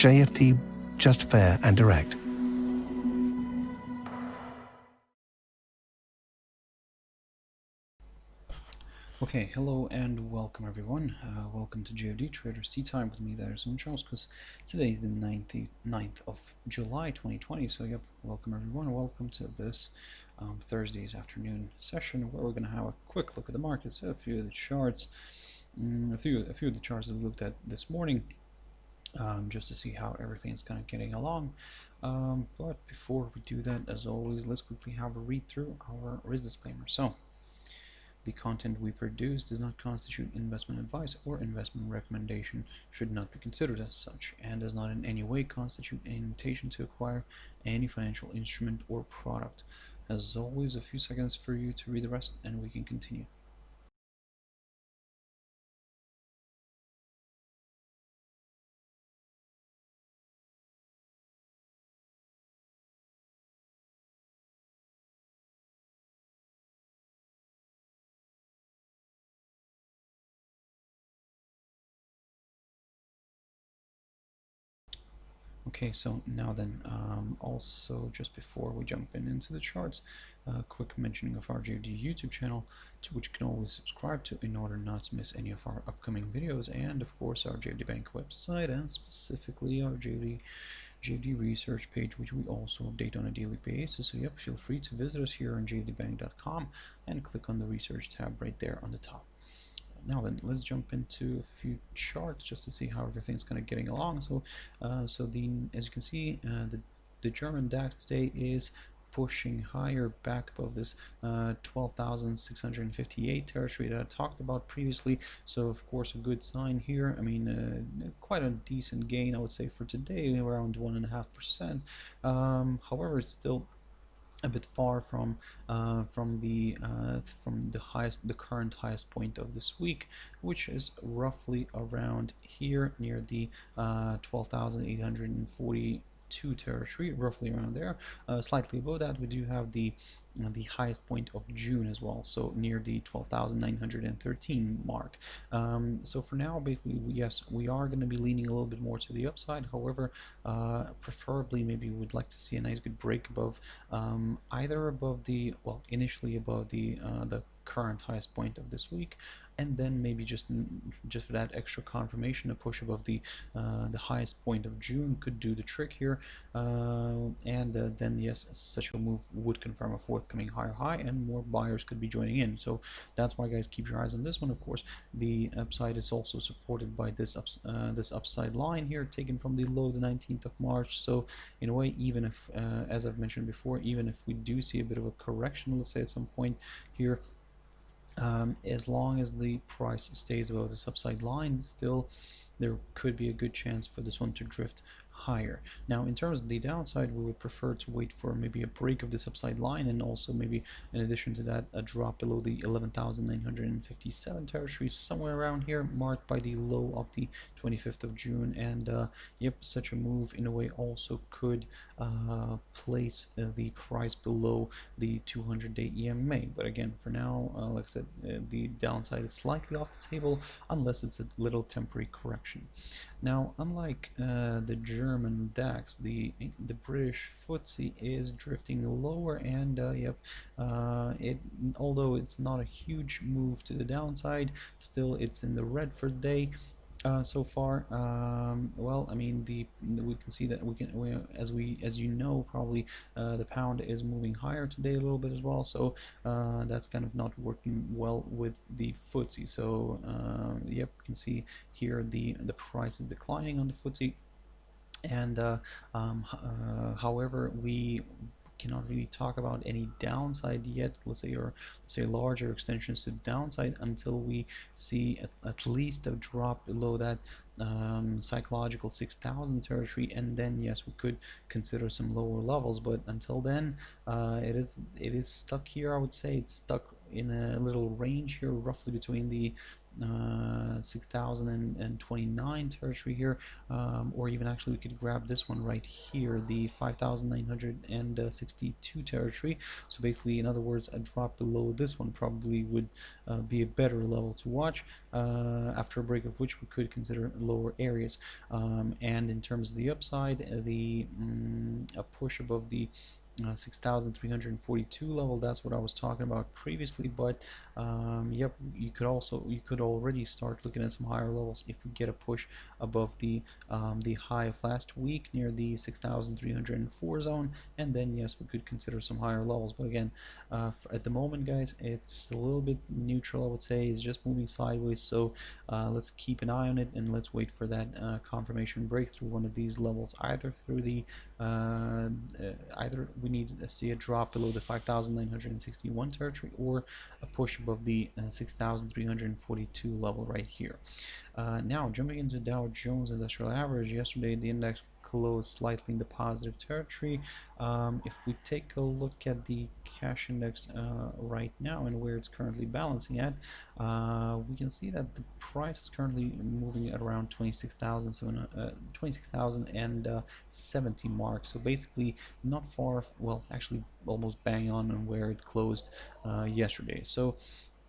JFD, just fair and direct. Okay, hello and welcome everyone. Welcome to JFD Traders Tea Time with me, Darius Anucauskas. Today is the 9th of July 2020, so yep, welcome everyone. Welcome to this Thursday's afternoon session where we're going to have a quick look at the markets, a few of the charts, a few of the charts that we looked at this morning, just to see how everything's kind of getting along. But before we do that, as always, let's quickly have a read through our risk disclaimer. So, the content we produce does not constitute investment advice or investment recommendation, should not be considered as such, and does not in any way constitute an invitation to acquire any financial instrument or product. As always, a few seconds for you to read the rest and we can continue. Okay, so now then, also just before we jump into the charts, a quick mentioning of our JFD YouTube channel, to which you can always subscribe to in order not to miss any of our upcoming videos, and of course our JFD Bank website, and specifically our JFD research page, which we also update on a daily basis. So yep, feel free to visit us here on jfdbank.com and click on the research tab right there on the top. Now then, let's jump into a few charts just to see how everything's kind of getting along. So, as you can see, the German DAX today is pushing higher back above this 12,658 territory that I talked about previously. So of course a good sign here. I mean, quite a decent gain, I would say, for today, around 1.5%. However, it's still a bit far from the current highest point of this week, which is roughly around here near the 12,842 territory, roughly around there. Slightly above that, we do have the highest point of June as well, so near the 12,913 mark. So for now, basically, yes, we are going to be leaning a little bit more to the upside. However, preferably maybe we'd like to see a nice good break above, either above the, well, initially above the current highest point of this week, and then maybe just for that extra confirmation, a push above the highest point of June could do the trick here, and then yes, such a move would confirm a forthcoming higher high, and more buyers could be joining in. So that's why, guys, keep your eyes on this one. Of course, the upside is also supported by this upside line here, taken from the low, the 19th of March. So in a way, even if, as I've mentioned before, even if we do see a bit of a correction, let's say at some point here, as long as the price stays above this upside line, still there could be a good chance for this one to drift higher. Now, in terms of the downside, we would prefer to wait for maybe a break of this upside line, and also maybe in addition to that, a drop below the 11,957 territory, somewhere around here, marked by the low of the 25th of June. And yep, such a move in a way also could place the price below the 200-day EMA. But again, for now, like I said, the downside is slightly off the table unless it's a little temporary correction. Now, unlike the German DAX, the British FTSE is drifting lower, and yep, although it's not a huge move to the downside, still it's in the red for the day. So far, well, I mean, we can see that as you know, probably the pound is moving higher today a little bit as well. So that's kind of not working well with the FTSE. So yep, you can see here the price is declining on the FTSE, and however, we cannot really talk about any downside yet, let's say larger extensions to downside, until we see at least a drop below that psychological 6,000 territory, and then yes, we could consider some lower levels. But until then, it is stuck here. I would say it's stuck in a little range here, roughly between the 6,029 territory here, or even actually we could grab this one right here, the 5,962 territory. So basically, in other words, a drop below this one probably would be a better level to watch, after a break of which we could consider lower areas. And in terms of the upside, a push above the 6,342 level, that's what I was talking about previously. But yep, you could already start looking at some higher levels if we get a push above the high of last week near the 6,304 zone, and then yes, we could consider some higher levels. But again, at the moment, guys, it's a little bit neutral, I would say. It's just moving sideways, so let's keep an eye on it, and let's wait for that confirmation break through one of these levels, either through the either we need to see a drop below the 5,961 territory, or a push above the 6,342 level right here. Now jumping into Dow Jones Industrial Average, yesterday the index closed slightly in the positive territory. If we take a look at the cash index right now and where it's currently balancing at, we can see that the price is currently moving at around 26,070 mark. So basically not far, well, actually almost bang on where it closed yesterday. So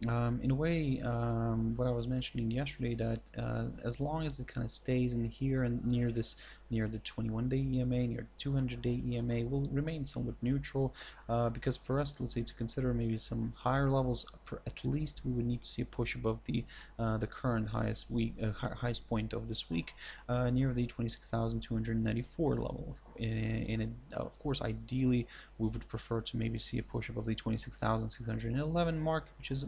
in a way, what I was mentioning yesterday, that as long as it kind of stays in here and near the 21-day EMA, near 200-day EMA, will remain somewhat neutral, because for us, let's say, to consider maybe some higher levels, at least we would need to see a push above the current highest point of this week, near the 26,294 level. Of course, ideally, we would prefer to maybe see a push above the 26,611 mark, which is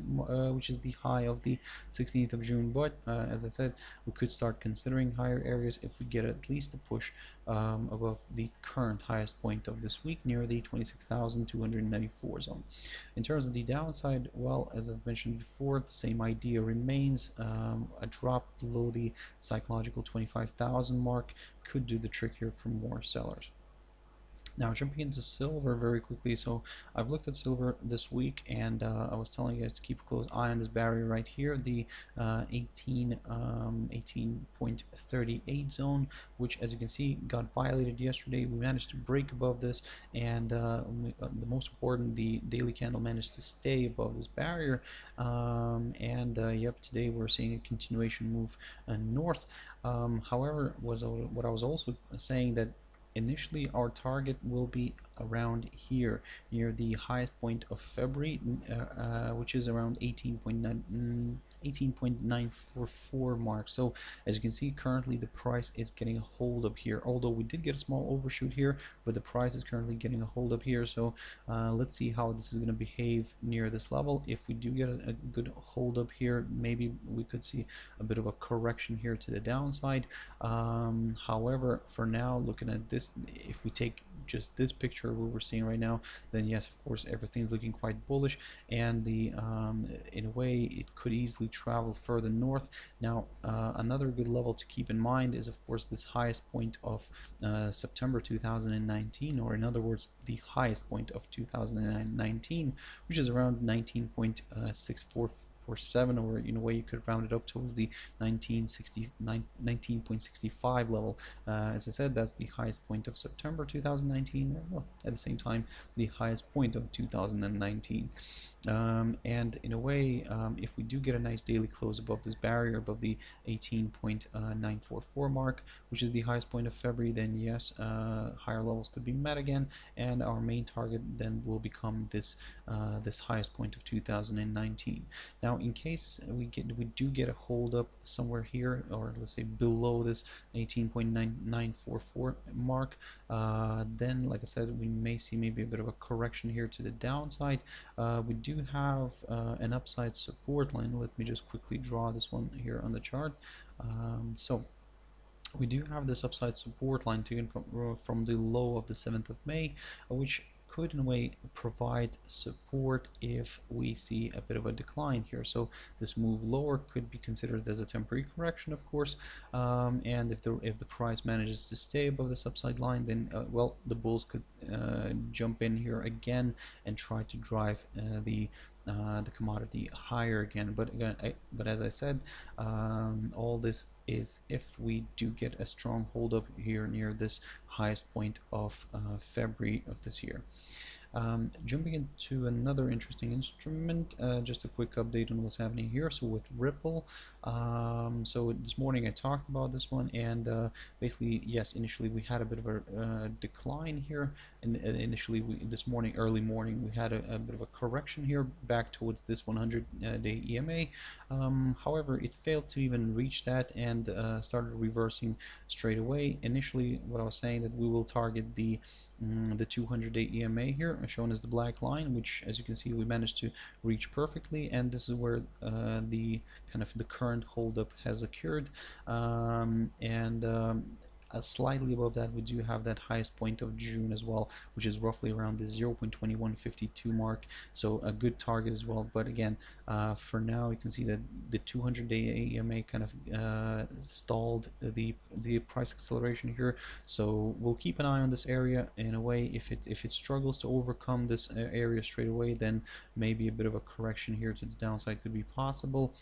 the high of the 16th of June. But as I said, we could start considering higher areas if we get at least a push above the current highest point of this week, near the 26,294 zone. In terms of the downside, well, as I've mentioned before, the same idea remains. A drop below the psychological 25,000 mark could do the trick here for more sellers. Now jumping into silver very quickly, so I've looked at silver this week, and I was telling you guys to keep a close eye on this barrier right here, the 18.38 zone, which, as you can see, got violated yesterday. We managed to break above this, and the most important, the daily candle managed to stay above this barrier, and yep, today we're seeing a continuation move north. However, what I was also saying, that initially our target will be around here, near the highest point of February, which is around 18.944 mark. So as you can see, currently the price is getting a hold up here, although we did get a small overshoot here, but the price is currently getting a hold up here. So let's see how this is going to behave near this level. If we do get a good hold up here, maybe we could see a bit of a correction here to the downside. However, for now, looking at this, if we take just this picture of what we're seeing right now, then yes, of course, everything's looking quite bullish, and in a way, it could easily travel further north. Now, another good level to keep in mind is, of course, this highest point of September 2019, or in other words, the highest point of 2019, which is around 19.647, or in a way you could round it up towards the 19.65 level. As I said, that's the highest point of September 2019, well, at the same time, the highest point of 2019. And in a way, if we do get a nice daily close above this barrier, above the 18.944 mark, which is the highest point of February, then yes, higher levels could be met again, and our main target then will become this highest point of 2019. Now, in case we do get a hold up somewhere here, or let's say below this 18.944 mark, then, like I said, we may see maybe a bit of a correction here to the downside. We do have an upside support line. Let me just quickly draw this one here on the chart. So we do have this upside support line taken from the low of the 7th of May, which could in a way provide support if we see a bit of a decline here. So this move lower could be considered as a temporary correction, of course, and if the price manages to stay above this upside line, then well, the bulls could jump in here again and try to drive the the commodity higher again. But again, but as I said, all this is if we do get a strong hold up here near this highest point of February of this year. Jumping into another interesting instrument, just a quick update on what's happening here. So with Ripple, so this morning I talked about this one, and basically, yes, initially we had a bit of a decline here, and initially this morning, early morning, we had a bit of a correction here back towards this 100-day EMA. However, it failed to even reach that and started reversing straight away. Initially, what I was saying that we will target the 200-day EMA here, shown as the black line, which, as you can see, we managed to reach perfectly, and this is where the kind of the current holdup has occurred, slightly above that we do have that highest point of June as well, which is roughly around the 0.2152 mark, so a good target as well. But again, for now you can see that the 200-day EMA kind of stalled the price acceleration here, so we'll keep an eye on this area. In a way, if it struggles to overcome this area straight away, then maybe a bit of a correction here to the downside could be possible.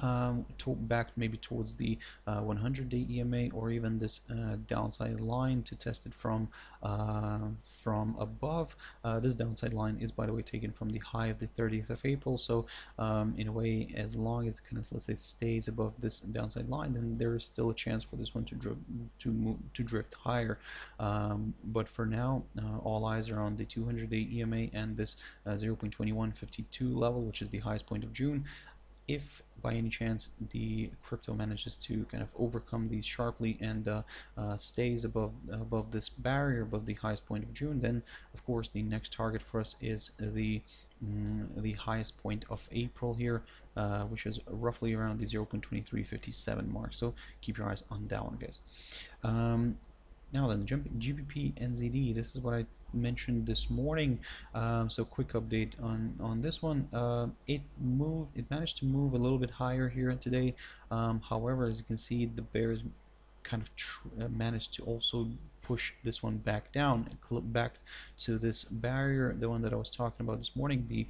Back maybe towards the 100-day EMA, or even this downside line to test it from above. This downside line is, by the way, taken from the high of the 30th of April. So in a way, as long as it kind of, let's say, stays above this downside line, then there is still a chance for this one to drift higher. But for now, all eyes are on the 200-day EMA and this 0.2152 level, which is the highest point of June. If by any chance the crypto manages to kind of overcome these sharply and stays above this barrier, above the highest point of June, then of course the next target for us is the highest point of April here, which is roughly around the 0.2357 mark. So keep your eyes on that one, guys. Now then, jumping GBP NZD, this is what I mentioned this morning. So quick update on this one. It managed to move a little bit higher here today. However, as you can see, the bears kind of managed to also push this one back down, back to this barrier, the one that I was talking about this morning,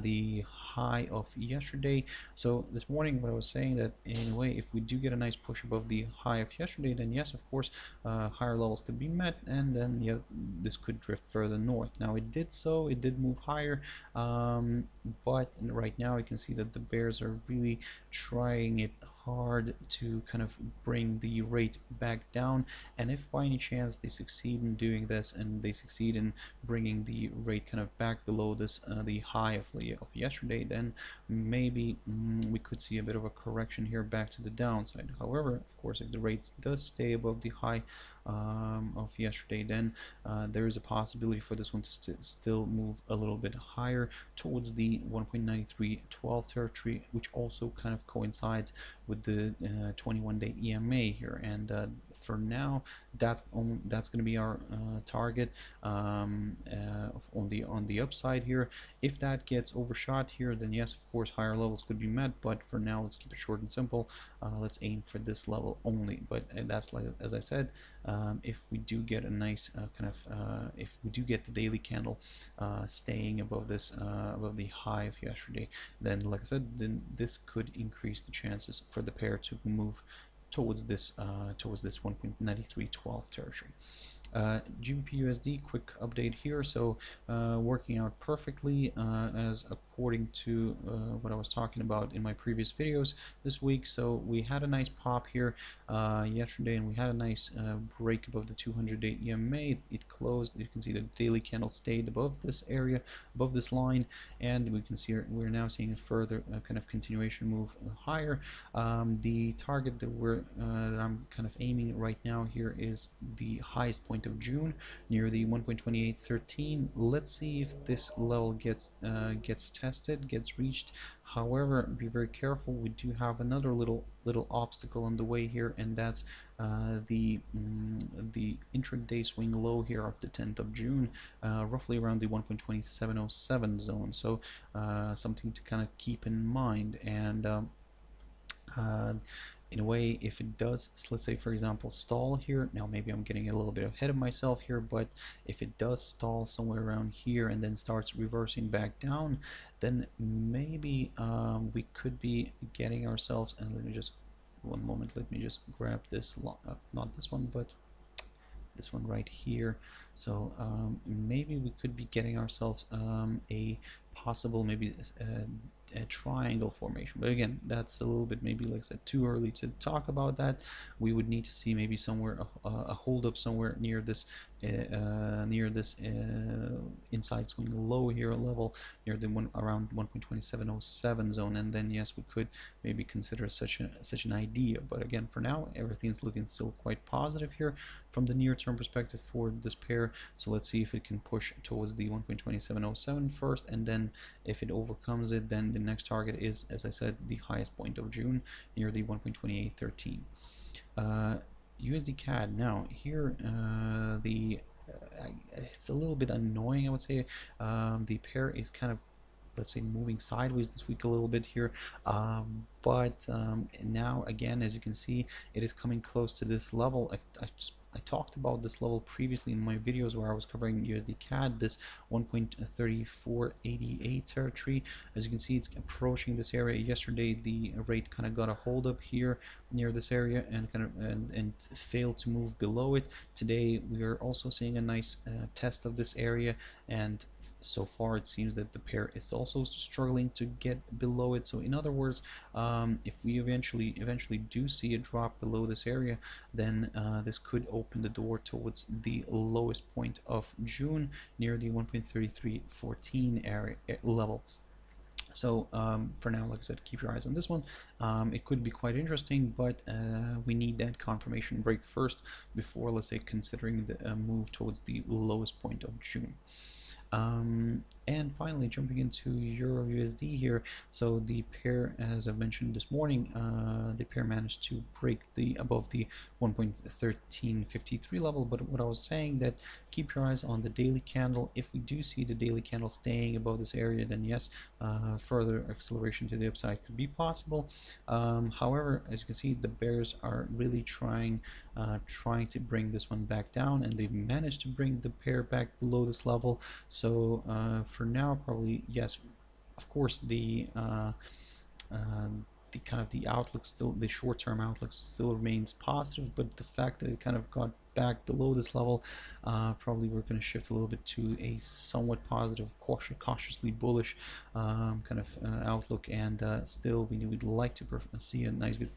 the high of yesterday. So this morning, what I was saying, that in a way, if we do get a nice push above the high of yesterday, then yes, of course, higher levels could be met, and then yeah, this could drift further north. Now it did so, it did move higher, but right now you can see that the bears are really trying it hard to kind of bring the rate back down, and if by any chance they succeed in doing this, and they succeed in bringing the rate kind of back below this the high of yesterday, then maybe we could see a bit of a correction here back to the downside. However, of course, if the rate does stay above the high of yesterday, then there is a possibility for this one to still move a little bit higher towards the 1.9312 territory, which also kind of coincides with the 21-day EMA here. And for now, that's going to be our target on the upside here. If that gets overshot here, then yes, of course, higher levels could be met. But for now, let's keep it short and simple. Let's aim for this level only. But that's, like as I said, if we do get a nice if we do get the daily candle staying above this above the high of yesterday, then like I said, then this could increase the chances for the pair to move towards this 1.9312 territory. GBP USD, quick update here. So working out perfectly as according to what I was talking about in my previous videos this week. So we had a nice pop here yesterday, and we had a nice break above the 200-day EMA. It closed. You can see the daily candle stayed above this area, above this line, and we can see we're now seeing a further kind of continuation move higher. The target that I'm kind of aiming right now here is the highest point of June, near the 1.2813. Let's see if this level gets tested, gets reached. However, be very careful. We do have another little obstacle on the way here, and that's the intraday swing low here of the 10th of June, roughly around the 1.2707 zone. So something to kind of keep in mind. And in a way, if it does, let's say for example, stall here, now maybe I'm getting a little bit ahead of myself here, but if it does stall somewhere around here and then starts reversing back down, then maybe we could be getting ourselves, and let me just, one moment, let me just grab this, not this one, but this one right here. So maybe we could be getting ourselves a possible, maybe a triangle formation, but again, that's a little bit, maybe like I said, too early to talk about that. We would need to see maybe somewhere a hold up somewhere near this inside swing low here level, near the one around 1.2707 zone, and then yes, we could maybe consider such an idea. But again, for now, everything's looking still quite positive here from the near term perspective for this pair. So let's see if it can push towards the 1.2707 first, and then if it overcomes it, then the next target is, as I said, the highest point of June near the 1.2813. USD CAD, now here it's a little bit annoying, I would say. The pair is kind of, let's say, moving sideways this week a little bit here, but now again, as you can see, it is coming close to this level. I talked about this level previously in my videos where I was covering USD CAD, this 1.3488 territory. As you can see, it's approaching this area. Yesterday the rate kind of got a hold up here near this area and and failed to move below it. Today we are also seeing a nice test of this area, and so far it seems that the pair is also struggling to get below it. So in other words, if we eventually do see a drop below this area, then this could open the door towards the lowest point of June near the 1.3314 area level. So for now, like I said, keep your eyes on this one. It could be quite interesting, but we need that confirmation break first before, let's say, considering the move towards the lowest point of June. And finally, jumping into Euro USD here, so the pair, as I mentioned this morning, the pair managed to break above the 1.1353 level. But what I was saying, that keep your eyes on the daily candle. If we do see the daily candle staying above this area, then yes, further acceleration to the upside could be possible. However, as you can see, the bears are really trying to bring this one back down, and they've managed to bring the pair back below this level. So for now, probably yes, of course, the kind of the outlook still, the short-term outlook still remains positive, but the fact that it kind of got back below this level, probably we're going to shift a little bit to a somewhat positive, cautiously bullish kind of outlook, and still we'd like to see a nice good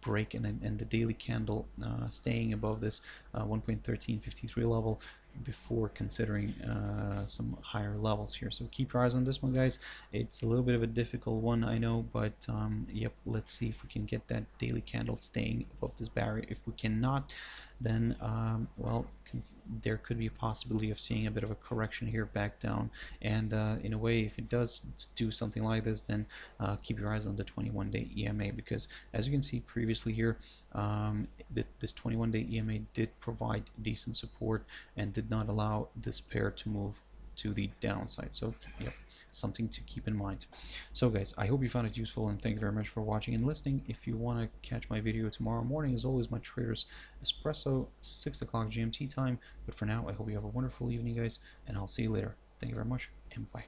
break and the daily candle staying above this 1.1353 level before considering some higher levels here. So keep your eyes on this one, guys. It's a little bit of a difficult one, I know, but yep, let's see if we can get that daily candle staying above this barrier. If we cannot, then well, there could be a possibility of seeing a bit of a correction here back down, and in a way, if it does do something like this, then keep your eyes on the 21-day EMA, because as you can see previously here, this 21-day EMA did provide decent support and did not allow this pair to move to the downside. So yeah, something to keep in mind. So guys, I hope you found it useful, and thank you very much for watching and listening. If you want to catch my video tomorrow morning, as always, my Traders Espresso, 6 o'clock GMT time. But for now, I hope you have a wonderful evening, guys, and I'll see you later. Thank you very much, and bye.